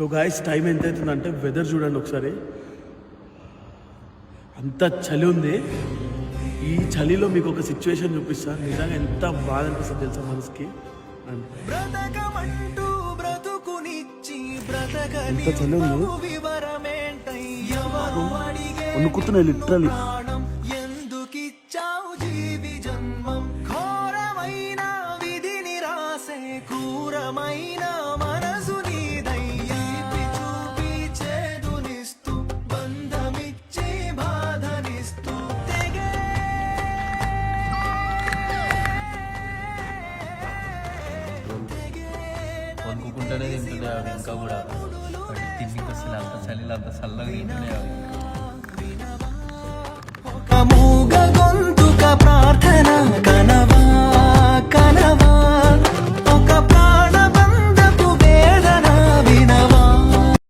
So guys time ఎంత అవుతుందంటే weather చూడండి ఒకసారి, అంత చలి ఉంది. ఈ చలిలో మీకు ఒక సిచ్యువేషన్ చూపిస్తాను, నిజంగా ఎంత బాధ అనిపిస్తుంది తెలుసా మనసుకి. ఎంత చలి ఉంది, వణుకుతున్నాయి లిటరలీ. వణుకుంటూనే తింటున్నాయి అవి, ఇంకా కూడా తిండికి వస్తుంది అంత చలిలో అంత చల్లగా తింటున్నాయి అవి. మూగ గొంతుక ప్రార్థన కనవ